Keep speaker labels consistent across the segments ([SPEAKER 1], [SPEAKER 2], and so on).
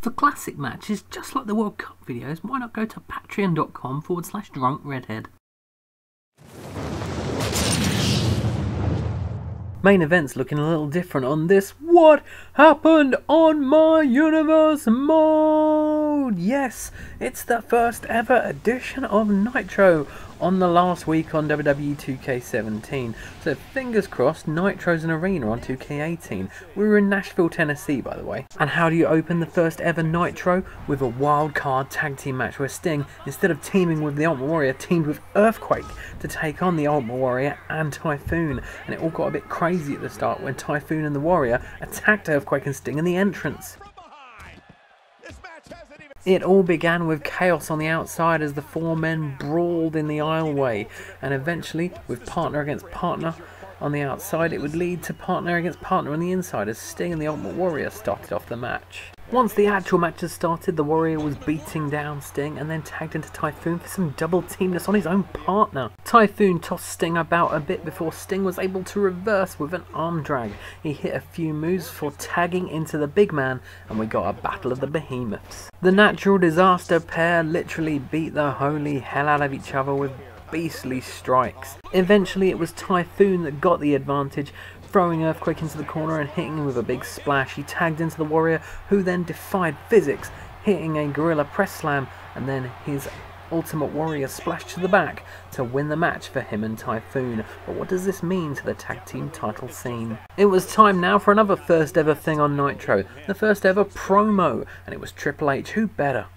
[SPEAKER 1] For classic matches, just like the World Cup videos, why not go to patreon.com/drunkredhead. Main events looking a little different on this What Happened on My Universe mode. Yes, it's the first ever edition of Nitro on the last week on WWE 2K17. So fingers crossed, Nitro's an arena on 2K18. We were in Nashville, Tennessee, by the way. And how do you open the first ever Nitro? With a Wildcard Tag Team Match where Sting, instead of teaming with the Ultimate Warrior, teamed with Earthquake to take on the Ultimate Warrior and Typhoon. And it all got a bit crazy at the start when Typhoon and the Warrior attacked Earthquake and Sting in the entrance. It all began with chaos on the outside as the four men brawled in the aisleway, and eventually, with partner against partner on the outside, it would lead to partner against partner on the inside as Sting and the Ultimate Warrior started off the match. Once the actual matches started, the Warrior was beating down Sting and then tagged into Typhoon for some double teamness on his own partner. Typhoon tossed Sting about a bit before Sting was able to reverse with an arm drag. He hit a few moves for tagging into the big man, and we got a battle of the behemoths. The Natural Disaster pair literally beat the holy hell out of each other with beastly strikes. Eventually it was Typhoon that got the advantage, throwing Earthquake into the corner and hitting him with a big splash. He tagged into the Warrior, who then defied physics, hitting a Gorilla Press Slam, and then his Ultimate Warrior splashed to the back to win the match for him and Typhoon. But what does this mean to the tag team title scene? It was time now for another first ever thing on Nitro, the first ever promo, and it was Triple H. Who better?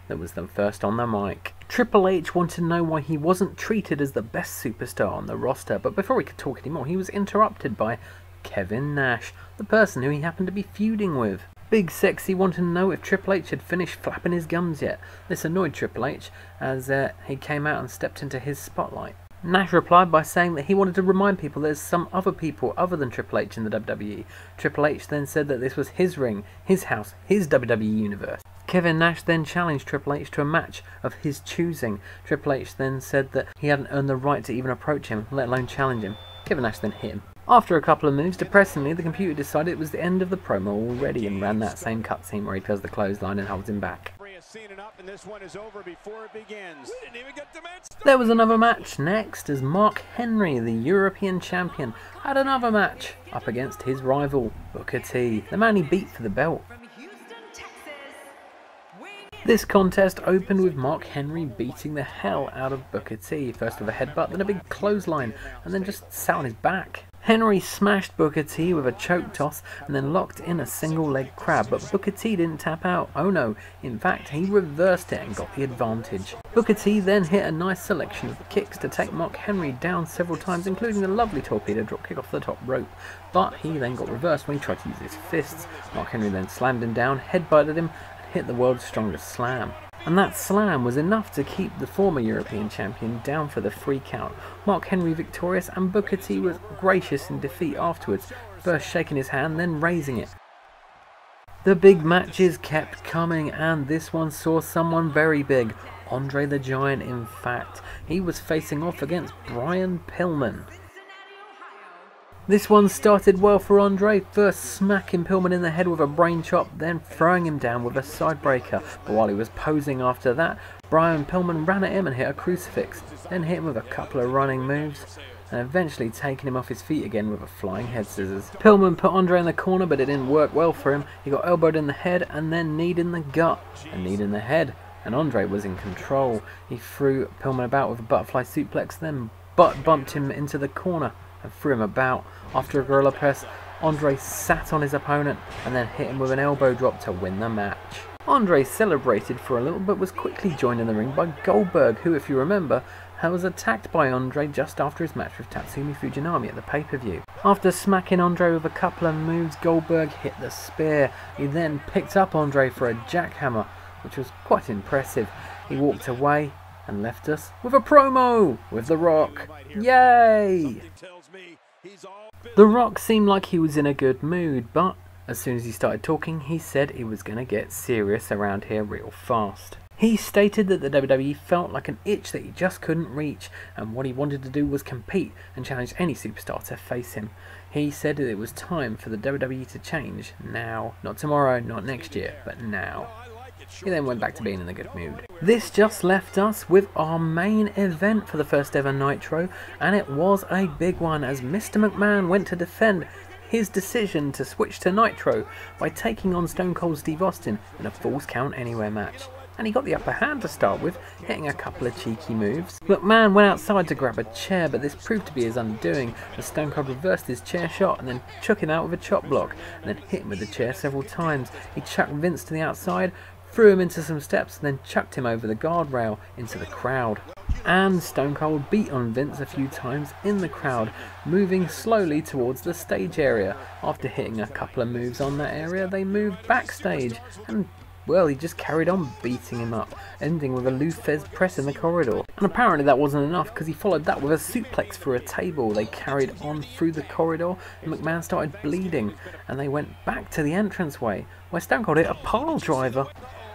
[SPEAKER 1] That was the first on the mic. Triple H wanted to know why he wasn't treated as the best superstar on the roster, but before he could talk anymore, he was interrupted by Kevin Nash, the person who he happened to be feuding with. Big Sexy wanted to know if Triple H had finished flapping his gums yet. This annoyed Triple H as he came out and stepped into his spotlight. Nash replied by saying that he wanted to remind people there's some other people other than Triple H in the WWE. Triple H then said that this was his ring, his house, his WWE universe. Kevin Nash then challenged Triple H to a match of his choosing. Triple H then said that he hadn't earned the right to even approach him, let alone challenge him. Kevin Nash then hit him. After a couple of moves, depressingly, the computer decided it was the end of the promo already and ran that same cutscene where he does the clothesline and holds him back. There was another match next as Mark Henry, the European champion, had another match up against his rival, Booker T, the man he beat for the belt. This contest opened with Mark Henry beating the hell out of Booker T, first with a headbutt, then a big clothesline, and then just sat on his back. Henry smashed Booker T with a choke toss and then locked in a single leg crab, but Booker T didn't tap out. Oh no, in fact he reversed it and got the advantage. Booker T then hit a nice selection of kicks to take Mark Henry down several times, including the lovely torpedo drop kick off the top rope, but he then got reversed when he tried to use his fists. Mark Henry then slammed him down, headbutted him, and hit the world's strongest slam. And that slam was enough to keep the former European champion down for the 3 count. Mark Henry victorious, and Booker T was gracious in defeat afterwards, first shaking his hand, then raising it. The big matches kept coming, and this one saw someone very big. Andre the Giant, in fact. He was facing off against Brian Pillman. This one started well for Andre, first smacking Pillman in the head with a brain chop, then throwing him down with a side breaker. But while he was posing after that, Brian Pillman ran at him and hit a crucifix, then hit him with a couple of running moves, and eventually taking him off his feet again with a flying head scissors. Pillman put Andre in the corner, but it didn't work well for him. He got elbowed in the head and then kneed in the gut, and kneed in the head, and Andre was in control. He threw Pillman about with a butterfly suplex, then butt bumped him into the corner and threw him about. After a gorilla press, Andre sat on his opponent and then hit him with an elbow drop to win the match. Andre celebrated for a little but was quickly joined in the ring by Goldberg, who, if you remember, was attacked by Andre just after his match with Tatsumi Fujinami at the pay-per-view. After smacking Andre with a couple of moves, Goldberg hit the spear. He then picked up Andre for a jackhammer, which was quite impressive. He walked away and left us with a promo with The Rock. Yay! The Rock seemed like he was in a good mood, but as soon as he started talking, he said he was going to get serious around here real fast. He stated that the WWE felt like an itch that he just couldn't reach, and what he wanted to do was compete and challenge any superstar to face him. He said that it was time for the WWE to change, now. Not tomorrow, not next year, but now. He then went back to being in a good mood. This just left us with our main event for the first ever Nitro, and it was a big one as Mr. McMahon went to defend his decision to switch to Nitro by taking on Stone Cold Steve Austin in a Falls Count Anywhere match. And he got the upper hand to start with, hitting a couple of cheeky moves. McMahon went outside to grab a chair, but this proved to be his undoing, as Stone Cold reversed his chair shot and then took him out with a chop block, and then hit him with the chair several times. He chucked Vince to the outside, threw him into some steps, and then chucked him over the guardrail into the crowd. And Stone Cold beat on Vince a few times in the crowd, moving slowly towards the stage area. After hitting a couple of moves on that area, they moved backstage, and well, he just carried on beating him up, ending with a Lou Thesz press in the corridor. And apparently that wasn't enough, because he followed that with a suplex through a table. They carried on through the corridor, and McMahon started bleeding, and they went back to the entranceway, where Stone Cold hit a pile driver,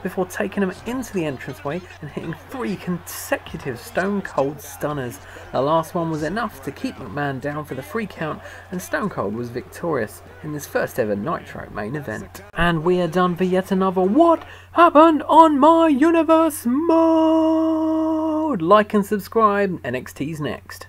[SPEAKER 1] before taking him into the entranceway and hitting 3 consecutive Stone Cold stunners. The last one was enough to keep McMahon down for the 3 count, and Stone Cold was victorious in this first ever Nitro main event. And we are done for yet another What Happened on My Universe mode! Like and subscribe, NXT's next.